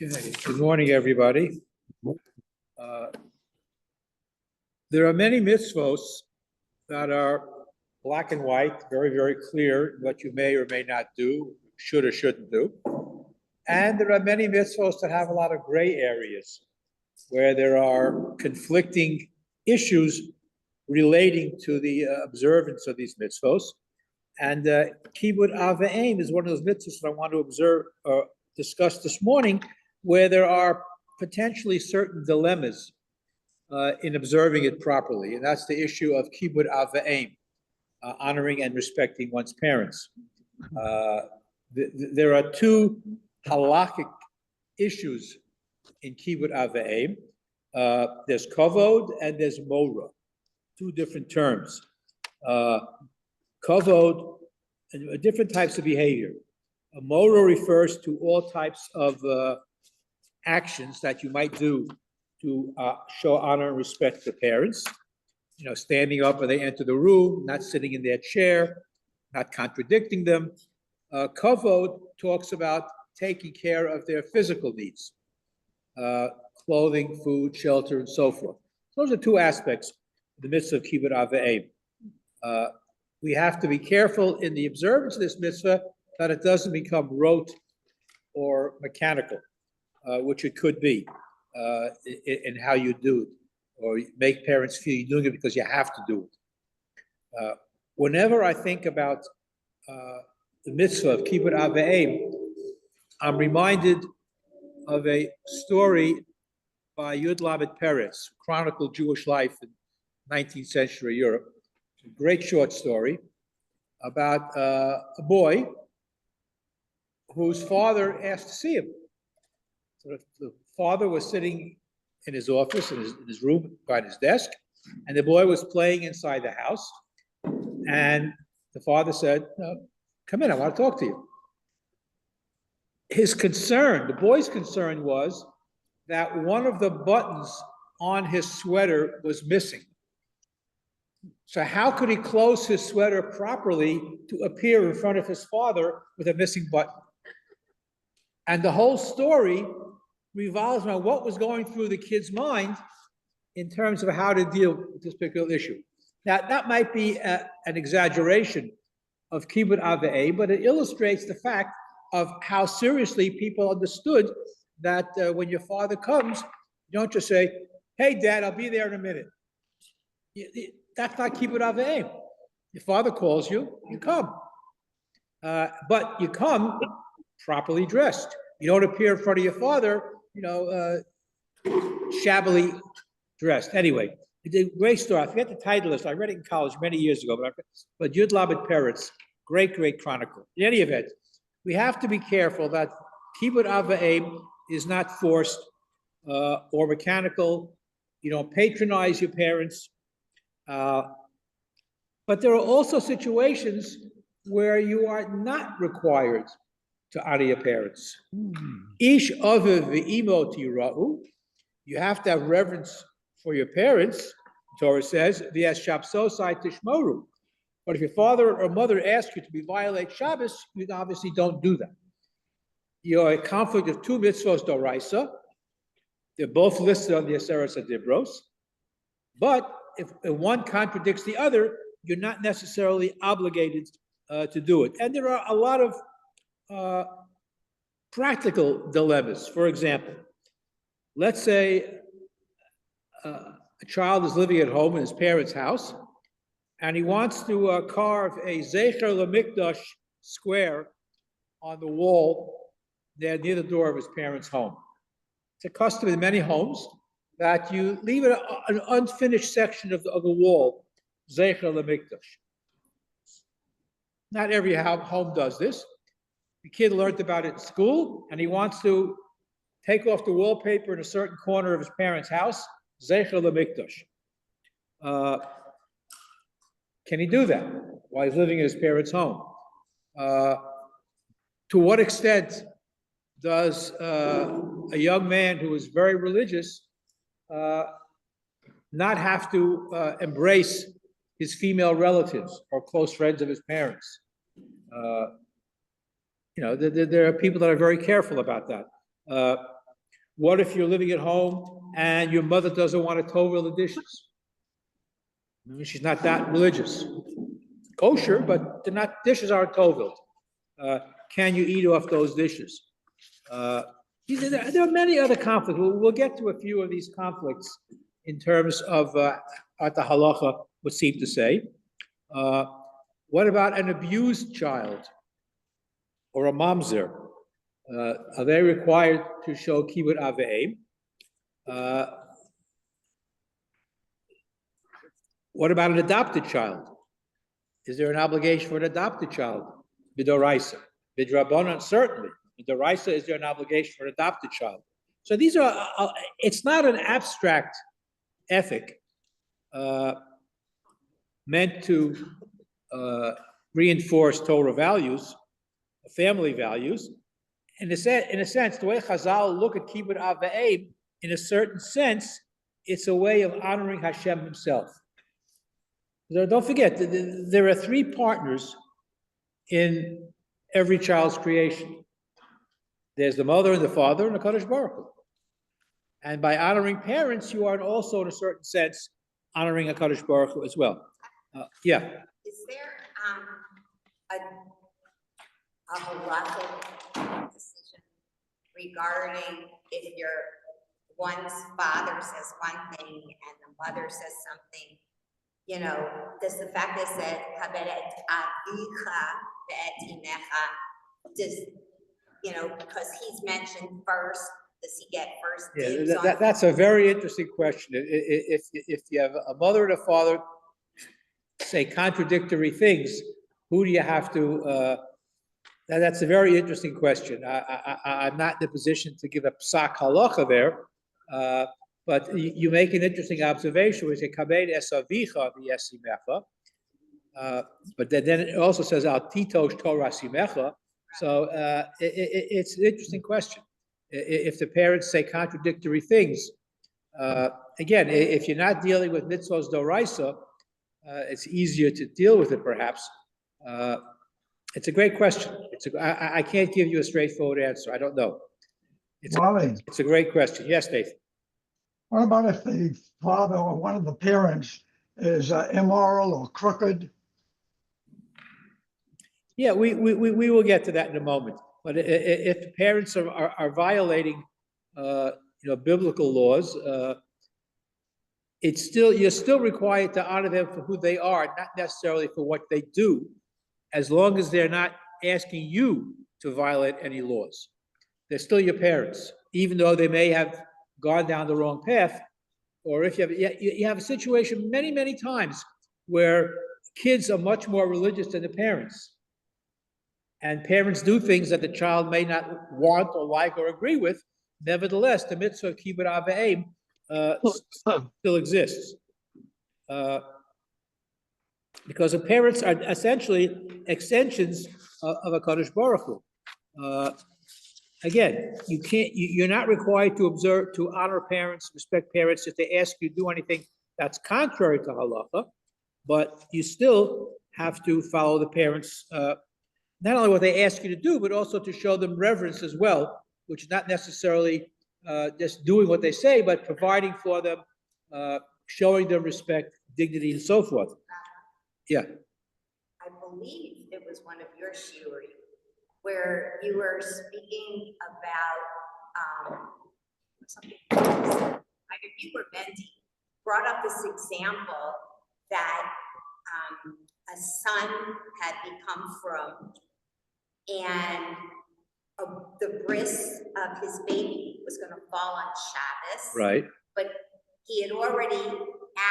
Okay, good morning, everybody. There are many mitzvos that are black and white, very, very clear what you may or may not do, should or shouldn't do. And there are many mitzvos that have a lot of gray areas where there are conflicting issues relating to the observance of these mitzvos. And Kibbud Av V'Eim is one of those mitzvahs that I want to discuss this morning, where there are potentially certain dilemmas in observing it properly. And that's the issue of Kibbud Av V'Eim, honoring and respecting one's parents. There are two halakhic issues in Kibbud Av V'Eim. There's kavod and there's mora, two different terms. Kavod, different types of behavior. A mora refers to all types of actions that you might do to show honor and respect to parents. You know, standing up when they enter the room, not sitting in their chair, not contradicting them. Kavod talks about taking care of their physical needs, clothing, food, shelter, and so forth. Those are two aspects in the midst of Kibbud Av V'Eim. We have to be careful in the observance of this mitzvah that it doesn't become rote or mechanical, which it could be in how you do it, or make parents feel you're doing it because you have to do it. Whenever I think about the mitzvah of Kibbud Av V'Eim, I'm reminded of a story by Yud Lamed Peretz, who chronicled Jewish life in 19th century Europe. It's a great short story about a boy whose father asked to see him. So the father was sitting in his office, in his room, by his desk, and the boy was playing inside the house. And the father said, "Come in, I want to talk to you." His concern, the boy's concern, was that one of the buttons on his sweater was missing. So how could he close his sweater properly to appear in front of his father with a missing button? And the whole story revolves around what was going through the kid's mind in terms of how to deal with this particular issue. Now, that might be an exaggeration of Kibbud Av V'Eim, but it illustrates the fact of how seriously people understood that when your father comes, you don't just say, "Hey, Dad, I'll be there in a minute." That's not Kibbud Av V'Eim. Your father calls you, you come. But you come properly dressed. You don't appear in front of your father, shabbily dressed. Anyway, it's a great story. I forget the title of it. I read it in college many years ago, but Yud Lamed Peretz, great chronicle. In any event, we have to be careful that Kibbud Av V'Eim is not forced or mechanical. You don't patronize your parents. But there are also situations where you are not required to honor your parents. Ish aviv v'imo tira'u. You have to have reverence for your parents. The Torah says, "V'yas shabsosai tishmoru." But if your father or mother asks you to violate Shabbos, you obviously don't do that. You're a conflict of two mitzvos d'oraisa. They're both listed on the Aseres HaDibros. But if one contradicts the other, you're not necessarily obligated to do it. And there are a lot of practical dilemmas. For example, let's say a child is living at home in his parents' house, and he wants to carve a Zecher LaMikdash square on the wall there near the door of his parents' home. It's a custom in many homes that you leave an unfinished section of the wall, Zecher LaMikdash. Not every home does this. The kid learned about it in school, and he wants to take off the wallpaper in a certain corner of his parents' house, Zecher LaMikdash. Can he do that while he's living in his parents' home? To what extent does a young man who is very religious not have to embrace his female relatives or close friends of his parents? There are people that are very careful about that. What if you're living at home and your mother doesn't want to tovel the dishes? She's not that religious. Kosher, but they're not, dishes aren't toveled. Can you eat off those dishes? There are many other conflicts. We'll get to a few of these conflicts in terms of what the halacha would seem to say. What about an abused child or a mamzer? Are they required to show kibbud aveim? What about an adopted child? Is there an obligation for an adopted child? B'doraisa. B'drabanan, certainly. B'doraisa, is there an obligation for an adopted child? So these are, it's not an abstract ethic meant to reinforce Torah values, family values. In a sense, the way Chazal look at kibbud aveim, in a certain sense, it's a way of honoring Hashem himself. Don't forget, there are three partners in every child's creation. There's the mother and the father and the Kadosh Baruch Hu. And by honoring parents, you are also, in a certain sense, honoring a Kadosh Baruch Hu as well. Yeah. Is there a halachic decision regarding if your one's father says one thing and the mother says something? You know, does the fact that said "Kabed et avicha ve'et imecha," does, you know, because he's mentioned first, does he get first? Yeah, that's a very interesting question. If you have a mother and a father say contradictory things, who do you have to? That's a very interesting question. I'm not in a position to give a psak halacha there. But you make an interesting observation, which is kabed es avicha v'yesimecha. But then it also says al titosh Torah simecha. So it's an interesting question. If the parents say contradictory things, again, if you're not dealing with mitzvos doraisa, it's easier to deal with it, perhaps. It's a great question. I can't give you a straightforward answer. I don't know. It's a great question. Yes, Nathan. What about if the father or one of the parents is immoral or crooked? Yeah, we will get to that in a moment. But if the parents are violating, biblical laws, you're still required to honor them for who they are, not necessarily for what they do, as long as they're not asking you to violate any laws. They're still your parents, even though they may have gone down the wrong path. Or if you have a situation many times where kids are much more religious than the parents, and parents do things that the child may not want or like or agree with. Nevertheless, the mitzvah of kibbud aveim still exists, because the parents are essentially extensions of a Kadosh Baruch Hu. Again, you're not required to honor parents, respect parents if they ask you to do anything that's contrary to halacha, but you still have to follow the parents, not only what they ask you to do, but also to show them reverence as well, which is not necessarily just doing what they say, but providing for them, showing them respect, dignity, and so forth. Yeah. I believe it was one of your shiur where you were speaking about something. Either you or Bendy brought up this example that a son had become from, and the bris of his baby was going to fall on Shabbos. Right. But he had already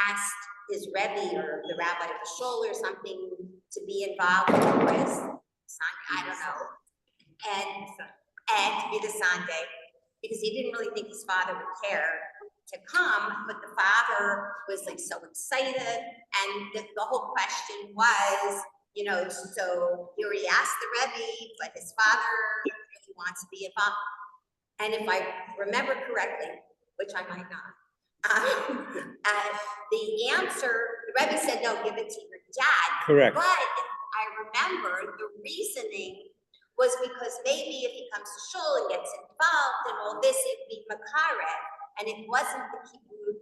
asked his Rabbi or the rabbi of the shul or something to be involved with the bris. I don't know. And to be the Sunday, because he didn't really think his father would care to come, but the father was like so excited, and the whole question was, so he already asked the Rebbe, but his father really wants to be involved. And if I remember correctly, which I might not, the answer, the Rebbe said, no, give it to your dad. Correct. But if I remember, the reasoning was because maybe if he comes to shul and gets involved and all this, it'd be makarev, and it wasn't the kibbutz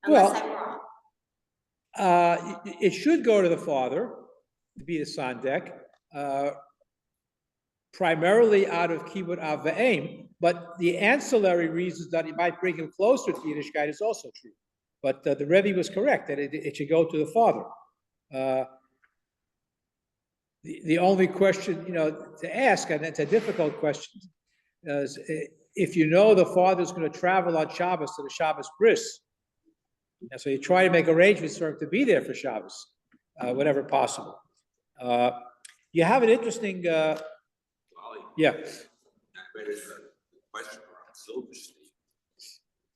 unless Well, I'm wrong. It should go to the father to be the sandek, primarily out of kibbutz av v'aim, but the ancillary reasons that it might bring him closer to Yiddishkeit is also true. But the Rebbe was correct that it should go to the father. The only question, to ask, and it's a difficult question, is if you know the father's going to travel on Shabbos to the Shabbos bris, and so you try to make arrangements for him to be there for Shabbos, whenever possible. You have an interesting, yeah. I read a question around Silverstein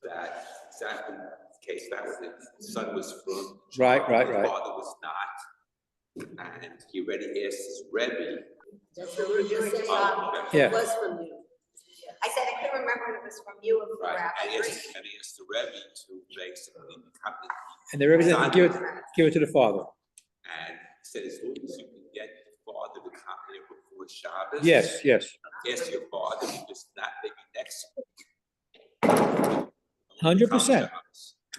that exactly the case that was it. The son was from Right. the father was not, and he already asked his Rebbe. That's what we're just saying. Yeah. It was from you. I said I couldn't remember if it was from you or from Right, Rabbi. and he asked the Rebbe to basically And the Rebbe didn't give it to the father. and said as long as you can get the father to come here before Shabbos. Yes. Ask your father, because not maybe next. 100%.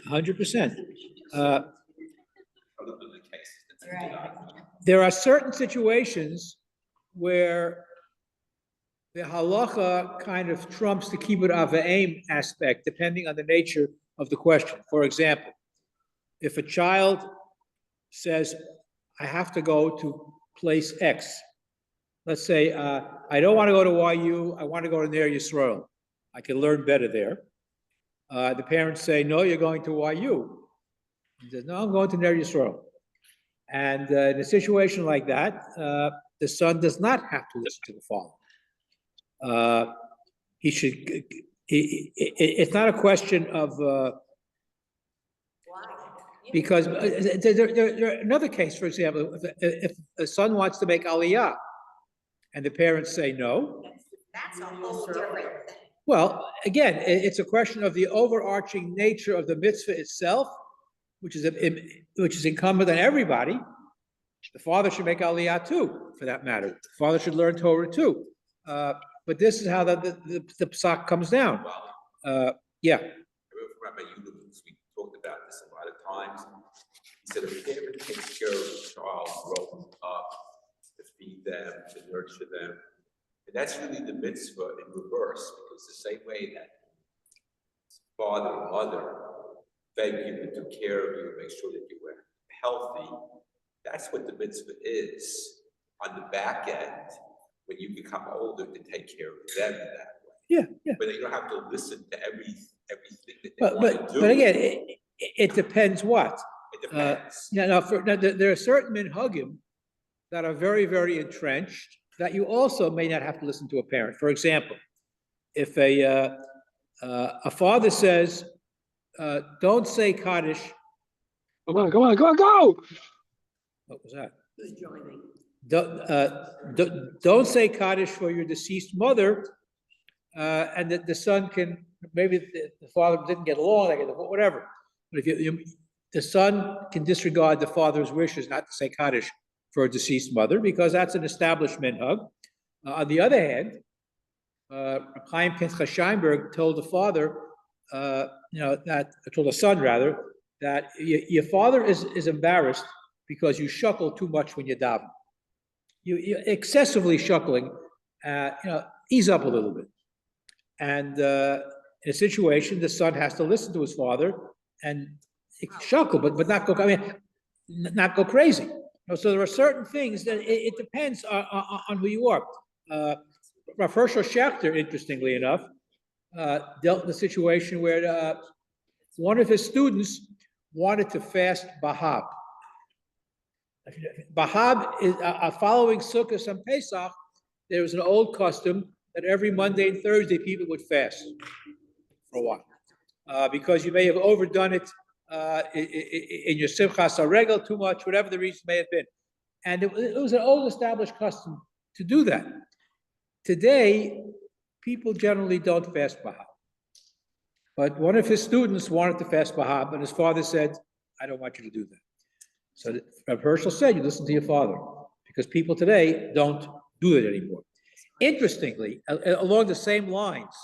100%. There are certain situations where the halacha kind of trumps the kibbutz av v'aim aspect, depending on the nature of the question. For example, if a child says, I have to go to place X, let's say, I don't want to go to YU, I want to go to Ner Yisrael. I can learn better there. The parents say, no, you're going to YU. He says, no, I'm going to Ner Yisrael. And in a situation like that, the son does not have to listen to the father. He should, it's not a question of, because another case, for example, if a son wants to make aliyah and the parents say no. That's a whole different thing. Well, again, it's a question of the overarching nature of the mitzvah itself, which is incumbent on everybody. The father should make aliyah too, for that matter. The father should learn Torah too. But this is how the psak comes down. Yeah. Rabbi Yudovitz, we talked about this a lot of times. He said a parent takes care of the child, growing up, to feed them, to nurture them. And that's really the mitzvah in reverse, because the same way that father and mother fed you and took care of you and make sure that you were healthy, that's what the mitzvah is on the back end when you become older, to take care of them in that way. Yeah. But you don't have to listen to everything that they want to do. But again, it depends what. It depends. Now, there are certain minhagim that are very, very entrenched that you also may not have to listen to a parent. For example, if a father says, don't say Kaddish. Come on, go! What was that? Who's joining? Don't say Kaddish for your deceased mother, and that the son can, maybe the father didn't get along, whatever. But if the son can disregard the father's wishes not to say Kaddish for a deceased mother, because that's an established minhag. On the other hand, Chaim Pinchas Scheinberg told the father, told the son rather, that your father is embarrassed because you shuckle too much when you daven. You excessively shuckling, ease up a little bit. And in a situation, the son has to listen to his father and shuckle, but not go. Not go crazy. So there are certain things that it depends on who you are. Rav Hershel Schachter, interestingly enough, dealt in a situation where one of his students wanted to fast Bahab. Bahab is following Sukkot and Pesach. There was an old custom that every Monday and Thursday people would fast for a while, because you may have overdone it in your Simchas HaRegel too much, whatever the reason may have been. And it was an old established custom to do that. Today, people generally don't fast Bahab. But one of his students wanted to fast Bahab, and his father said, I don't want you to do that. So Rav Hershel said, you listen to your father, because people today don't do it anymore. Interestingly, along the same lines,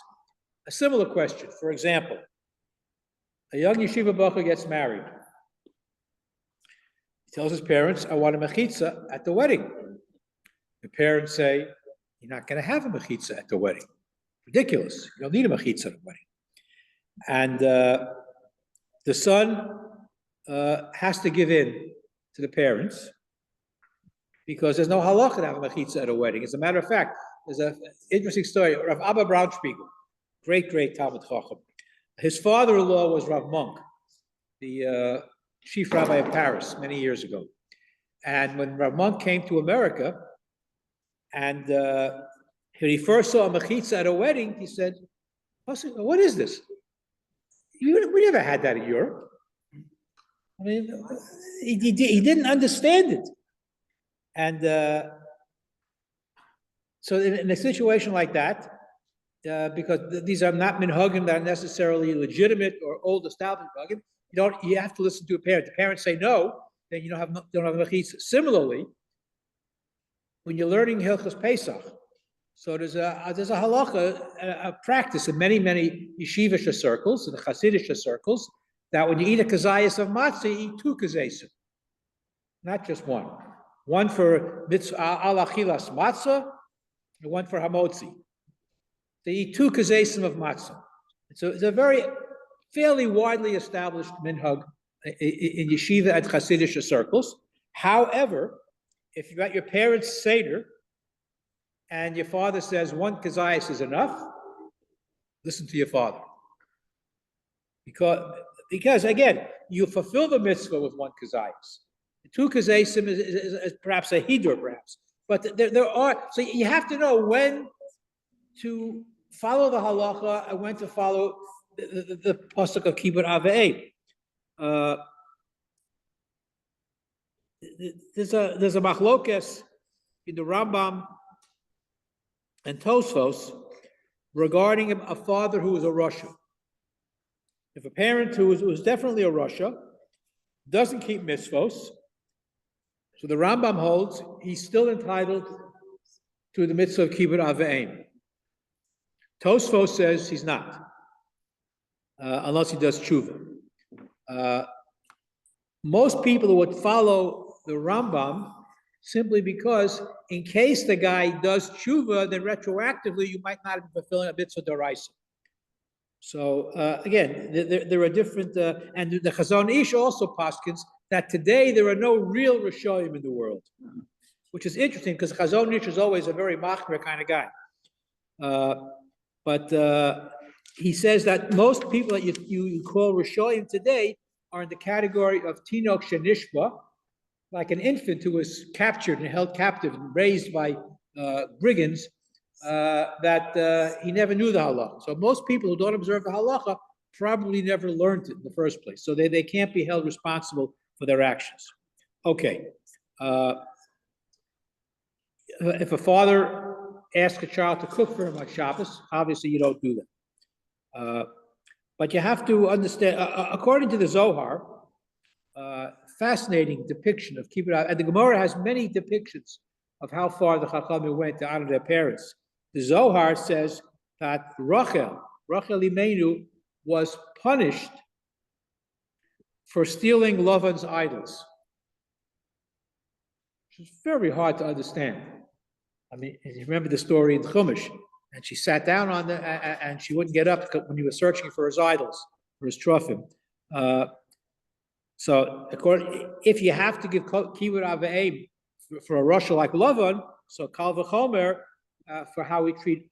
a similar question. For example, a young yeshiva bacher gets married. He tells his parents, I want a mechitza at the wedding. The parents say, you're not going to have a mechitza at the wedding. Ridiculous. You don't need a mechitza at the wedding. And the son has to give in to the parents because there's no halacha to have a mechitza at a wedding. As a matter of fact, there's an interesting story. Rav Abba Braunspiegel, great Talmud Chacham. His father-in-law was Rav Monk, the chief rabbi of Paris many years ago. And when Rav Monk came to America, and when he first saw a mechitza at a wedding, he said, what is this? We never had that in Europe. I mean, he didn't understand it. And so in a situation like that, because these are not minhagim that are necessarily legitimate or old established minhagim, you have to listen to a parent. The parents say no, then you don't have a mechitza. Similarly, when you're learning Hilchos Pesach, so there's a halacha, a practice in many yeshivish circles, in the Hasidic circles, that when you eat a kazayas of matzah, you eat 2 kazayasim, not just one. One for mitzvah al achilas matzah, and one for hamotzi. They eat 2 kazayasim of matzah. So it's a very fairly widely established minhag in yeshiva and Hasidic circles. However, if you're at your parents' seder and your father says 1 kazayas is enough, listen to your father. Because again, you fulfill the mitzvah with 1 kazayas. 2 kazayasim is perhaps a hidur, perhaps. But there are, so you have to know when to follow the halacha and when to follow the pasuk of kibbut avei. There's a machlokes in the Rambam and Tosfos regarding a father who is a Rasha. If a parent who is definitely a Rasha doesn't keep mitzvos, so the Rambam holds he's still entitled to the mitzvah of kibbut avei. Tosfos says he's not, unless he does tshuva. Most people would follow the Rambam simply because in case the guy does tshuva, then retroactively you might not be fulfilling a mitzvah d'oraisa. So again, there are different, and the Chazon Ish also paskins that today there are no real Rishoyim in the world, which is interesting because Chazon Ish is always a very machmer kind of guy. But he says that most people that you call Rishoyim today are in the category of Tinok Shenishba, like an infant who was captured and held captive and raised by brigands, that he never knew the halacha. So most people who don't observe the halacha probably never learned it in the first place. So they can't be held responsible for their actions. Okay. If a father asks a child to cook for him on Shabbos, obviously you don't do that. But you have to understand, according to the Zohar, fascinating depiction of kibbut avei, and the Gemara has many depictions of how far the Chachamim went to honor their parents. The Zohar says that Rachel Imenu, was punished for stealing Lavan's idols, which is very hard to understand. I mean, you remember the story in Chumash, and she sat down on and she wouldn't get up when he was searching for his idols, for his trophim. So, if you have to give kibbut avei for a Rasha like Lavan, so kal v'chomer for how we treat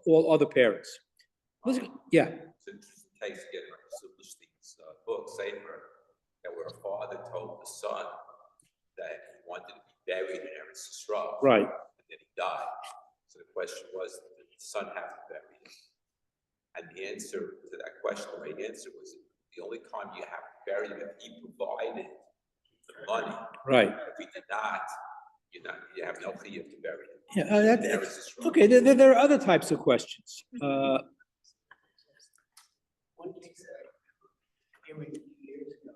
all other parents. Yeah. It's an interesting case again, like Silverstein's book, Sefer, that where a father told the son that he wanted to be buried in Eretz Yisrael. Right. And then he died. So the question was, did the son have to bury him? And the answer to that question, the right answer was, the only time you have to bury him if he provided the money. Right. If he did not, you have no chiyuv to bury him. Yeah, okay, there are other types of questions. One case here a few years ago,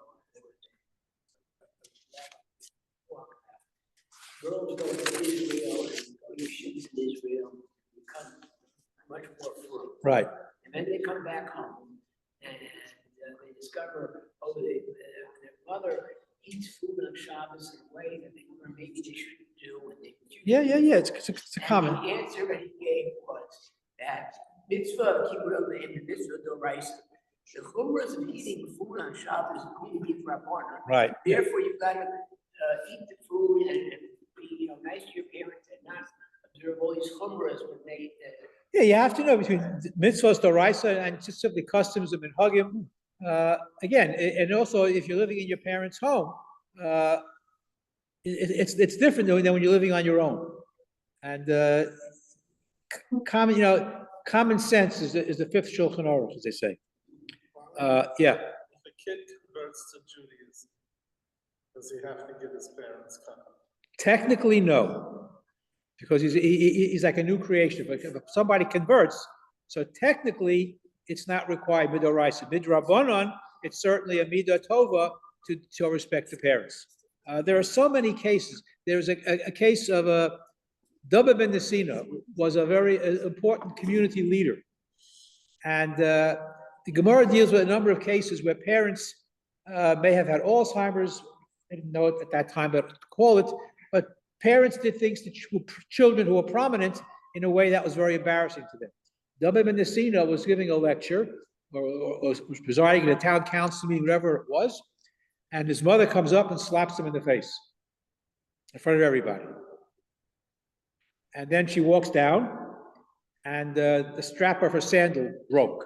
girls go to Israel and go to shoots in Israel. Right. And then they come back home and they discover, oh, their mother eats food on Shabbos in a way that they were maybe they shouldn't do. And they Yeah. It's a And common. the answer that he gave was that mitzvah kibbutz and the mitzvah doraisa. The chumras of eating food on Shabbos is really midrabanan. Right. Therefore, you've got to eat the food and be nice to your parents and not observe all these chumras when they. Yeah, you have to know between mitzvahs, doraisa, and just simply customs of minhagim. Again, and also if you're living in your parents' home, it's different than when you're living on your own. And common sense is the fifth Shulchan Aruch, as they say. Yeah. If a kid converts to Judaism, does he have to give his parents cut? Technically, no, because he's like a new creation. But if somebody converts, so technically it's not required midoraisa. Midrabanan, it's certainly a midah tova to show respect to parents. There are so many cases. There's a case of Dubba ben Nesina was a very important community leader, and the Gemara deals with a number of cases where parents may have had Alzheimer's. I didn't know it at that time, but to call it. But parents did things to children who were prominent in a way that was very embarrassing to them. Dubba ben Nesina was giving a lecture, or was presiding at a town council meeting, whatever it was, and his mother comes up and slaps him in the face in front of everybody. And then she walks down, and the strap of her sandal broke.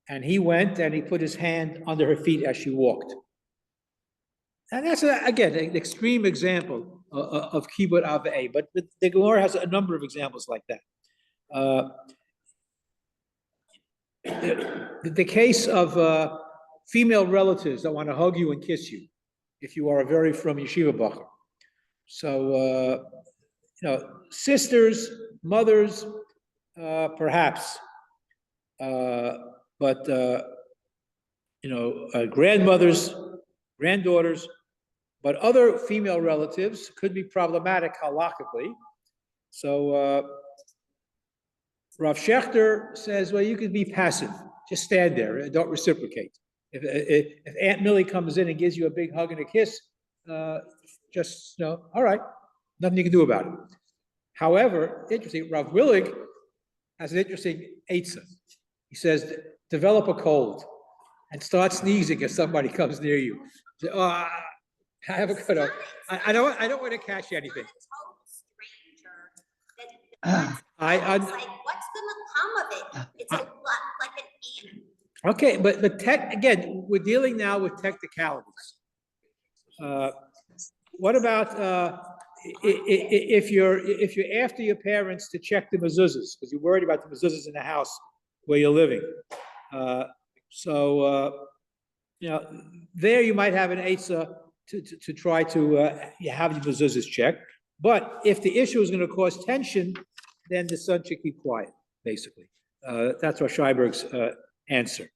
And he went and he put his hand under her feet as she walked. And that's, again, an extreme example of kibbut avei, but the Gemara has a number of examples like that. The case of female relatives that want to hug you and kiss you, if you are a very from yeshiva bacher. So, sisters, mothers, perhaps, but grandmothers, granddaughters, but other female relatives could be problematic halakhically. So Rav Shechter says, well, you could be passive, just stand there and don't reciprocate. If Aunt Millie comes in and gives you a big hug and a kiss, just all right, nothing you can do about it. However, interesting, Rav Willig has an interesting eitzah. He says, develop a cold and start sneezing if somebody comes near you. Say, I have a good. I don't want to catch you anything. It's like, what's gonna come of it? It's like an ant. Okay, but again, we're dealing now with technicalities. What about if you're after your parents to check the mezuzahs because you're worried about the mezuzahs in the house where you're living? There you might have an eitzah to try to have your mezuzahs checked. But if the issue is going to cause tension, then the son should keep quiet, basically. That's what Scheiberg's answer.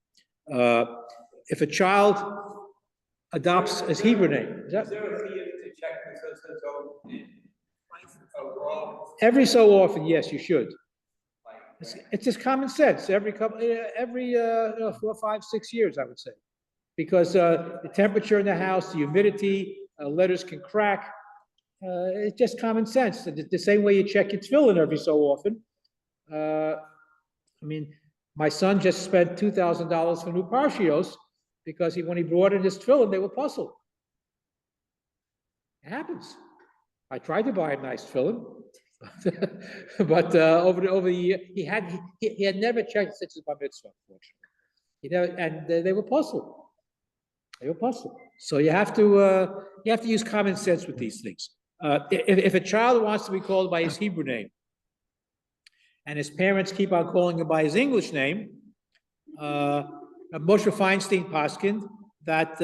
If a child adopts his Hebrew name, Is there a fee to check the overall? every so often, yes, you should. It's just common sense. Every 4, 5, 6 years, I would say, because the temperature in the house, the humidity, letters can crack. It's just common sense. The same way you check your tefillin every so often. My son just spent $2,000 for new parshios because when he brought in his tefillin, they were puzzled. It happens. I tried to buy a nice tefillin, but over the year, he had never checked since his bar mitzvah, unfortunately. And they were puzzled. They were puzzled. So you have to use common sense with these things. If a child wants to be called by his Hebrew name, and his parents keep on calling him by his English name, Moshe Feinstein paskined that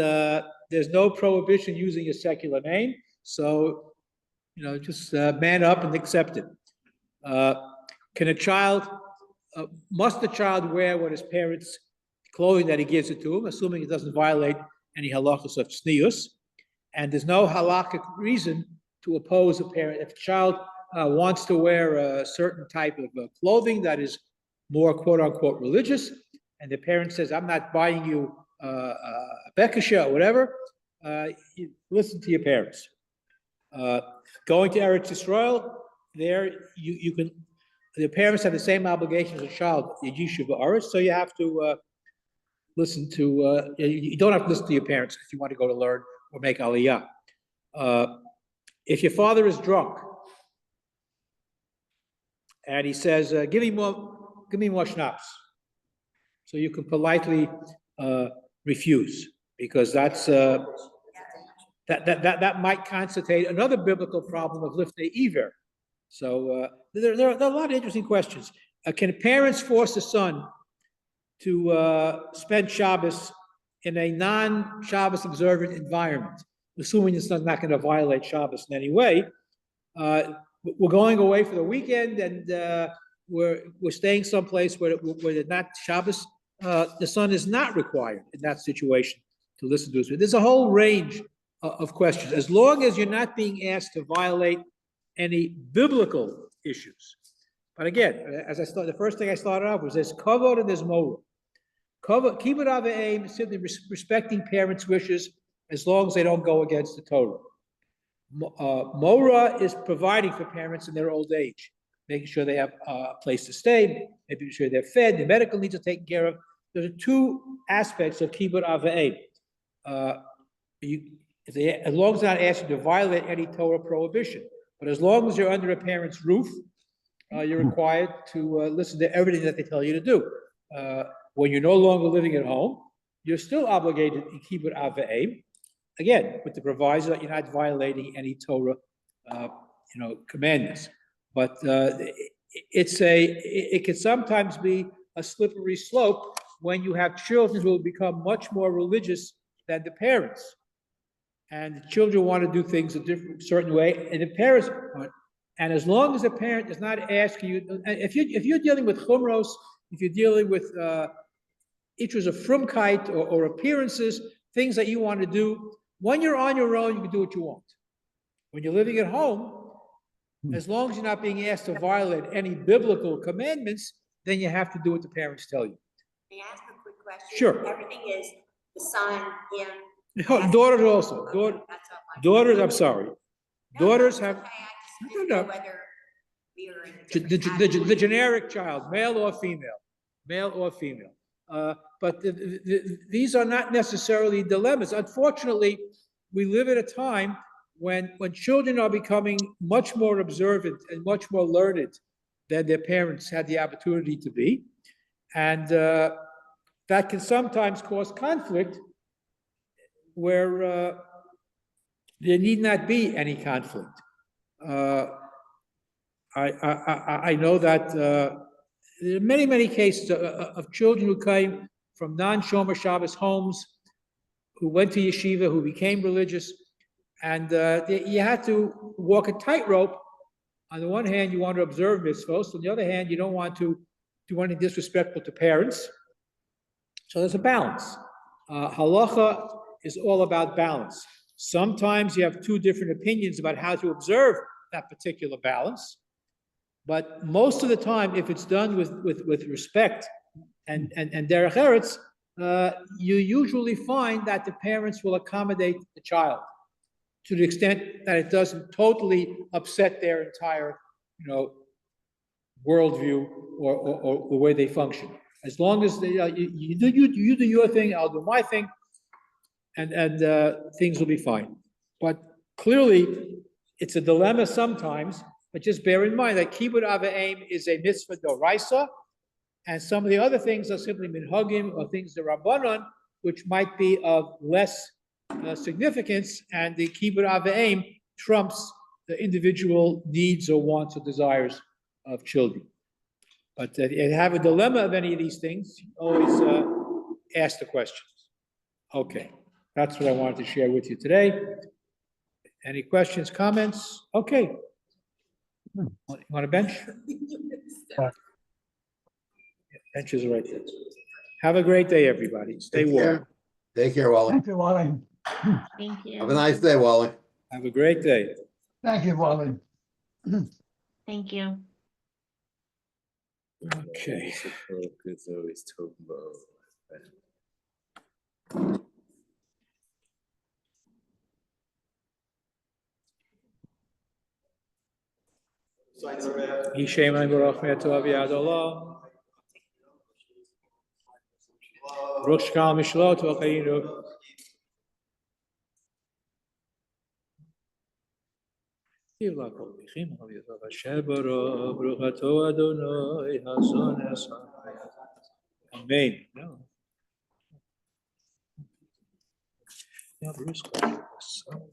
there's no prohibition using a secular name. So, just man up and accept it. Must the child wear what his parents' clothing that he gives it to him, assuming it doesn't violate any halachos of tznius? And there's no halachic reason to oppose a parent. If a child wants to wear a certain type of clothing that is more quote unquote religious, and the parent says, I'm not buying you a bekasha or whatever, you listen to your parents. Going to Eretz Yisrael, there you can, the parents have the same obligation as a child, yeshiva aretz, so you have to listen to, you don't have to listen to your parents if you want to go to learn or make aliyah. If your father is drunk and he says, give me more schnapps, so you can politely refuse, because that's that might constitute another biblical problem of liftei iver. So there are a lot of interesting questions. Can parents force a son to spend Shabbos in a non-Shabbos observant environment, assuming it's not going to violate Shabbos in any way? We're going away for the weekend, and we're staying someplace where they're not Shabbos. The son is not required in that situation to listen to us. There's a whole range of questions, as long as you're not being asked to violate any biblical issues. But again, as I started, the first thing I started off was there's kavod and there's mora. Kibbud av v'eim is simply respecting parents' wishes as long as they don't go against the Torah. Mora is providing for parents in their old age, making sure they have a place to stay, making sure they're fed, their medical needs are taken care of. There are two aspects of kibbud av v'eim. As long as they're not asking to violate any Torah prohibition, but as long as you're under a parent's roof, you're required to listen to everything that they tell you to do. When you're no longer living at home, you're still obligated to kibbud av v'eim, again, with the proviso that you're not violating any Torah, commandments. But it can sometimes be a slippery slope when you have children who will become much more religious than the parents. And the children want to do things a certain way, and the parents want. And as long as the parent is not asking you, if you're dealing with chumros, if you're dealing with issues of frumkeit or appearances, things that you want to do, when you're on your own, you can do what you want. When you're living at home, as long as you're not being asked to violate any biblical commandments, then you have to do what the parents tell you. May I ask a quick question? Sure. Everything is the son, him. Daughters also. Okay, that's all my- Daughters, I'm sorry. No, Daughters it's have okay, I just No, didn't no. know whether we were in a different the generic child, male or female. But these are not necessarily dilemmas. Unfortunately, we live at a time when children are becoming much more observant and much more learned than their parents had the opportunity to be. And that can sometimes cause conflict where there need not be any conflict. I know that there are many cases of children who came from non-Shomer Shabbos homes, who went to yeshiva, who became religious, and you had to walk a tightrope. On the one hand, you want to observe mitzvos. On the other hand, you don't want to do anything disrespectful to parents. So there's a balance. Halacha is all about balance. Sometimes you have two different opinions about how to observe that particular balance. But most of the time, if it's done with respect and derech eretz, you usually find that the parents will accommodate the child to the extent that it doesn't totally upset their entire, worldview or the way they function. As long as you do your thing, I'll do my thing, and things will be fine. But clearly, it's a dilemma sometimes. But just bear in mind that kibbud av v'eim is a mitzvah d'oraisa, and some of the other things are simply minhagim or things the rabbanon, which might be of less significance, and the kibbud av v'eim trumps the individual needs or wants or desires of children. But if you have a dilemma of any of these things, always ask the questions. Okay, that's what I wanted to share with you today. Any questions, comments? Okay. You want a bench? Benches are right there. Have a great day, everybody. Stay Take warm. care. Take care, Wally. Thank you, Wally. Thank you. Have a nice day, Wally. Have a great day. Thank you, Wally. Thank you. Okay. It's always talking about. Yishem Baruch Me'atu Aviyad Olam. Rosh Kal Mishlot V'Chayinu. Yivla Kol Bichim Aviyad Hashem Baruch Baruch Ato Adonai Hazon Esam. Amen. No. Yeah, there is question.